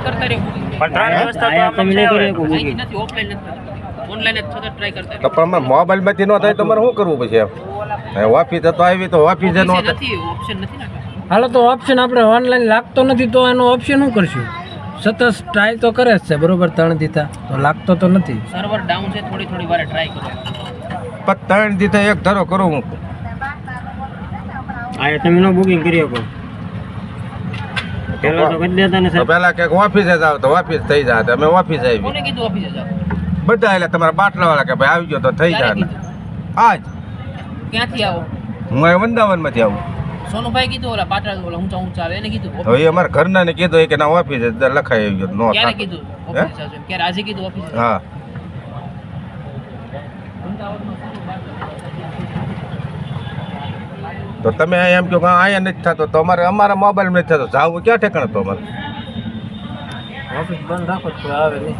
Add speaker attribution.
Speaker 1: કરતા રહ્યો
Speaker 2: પણ 3 દિવસ તો તમે નહીં કરી શકો બુકિંગ.
Speaker 1: નથી ઓફલાઈન નથી ઓનલાઈન જ સતત ટ્રાય કરતા
Speaker 3: તો પણ મોબાઈલમાંથી ન થાય તમારે શું કરવું પછી એમ ઓફિસ તો આવી તો ઓફિસે ન થાય
Speaker 1: નથી ઓપ્શન નથી ને
Speaker 4: હાલો તો ઓપ્શન આપણે ઓનલાઈન લાગતો નથી તો એનો ઓપ્શન શું કરશું? સતત ટ્રાય તો કરે જ છે બરોબર 3 દીધા તો લાગતો તો નથી.
Speaker 1: સર્વર ડાઉન છે થોડી વાર ટ્રાય કરો
Speaker 3: પણ 3 દીધા એક ધારો કરો હું
Speaker 2: આ તમે નો બુકિંગ કરી શકો. પેલા તો કરી દેતા ને
Speaker 3: તો પેલા કે ઓફિસે જાવ તો ઓફિસ થઈ જાય અમે ઓફિસ આવી
Speaker 1: કોને કીધું ઓફિસે જાવ
Speaker 3: બધા એટલે તમારા બાટલા વાળા કે ભાઈ આવી ગયો તો થઈ જાય ને આજ
Speaker 1: ક્યાંથી આવો
Speaker 3: હું અહીં વૃંદાવનમાંથી આવું
Speaker 1: સોનુભાઈ કીધું ઓલા પાટણ ઓલા ઊંચા આવે એને કીધું
Speaker 3: હવે એ અમારા ઘરના ને કીધું કે ના ઓફિસે લખાઈ આવી ગયો નો
Speaker 1: ક્યારે કીધું ઓફિસે જાવ એમ ક્યારે આજે કીધું ઓફિસે
Speaker 3: હા તો તમે એમ કહો કે અહીંયા નથી થતો તો અમારા મોબાઈલ નથી થતો જાવું ક્યાં ઠેકાણે તો અમારે
Speaker 4: ઓફિસ બંધ રાખો તો આવે નહીં.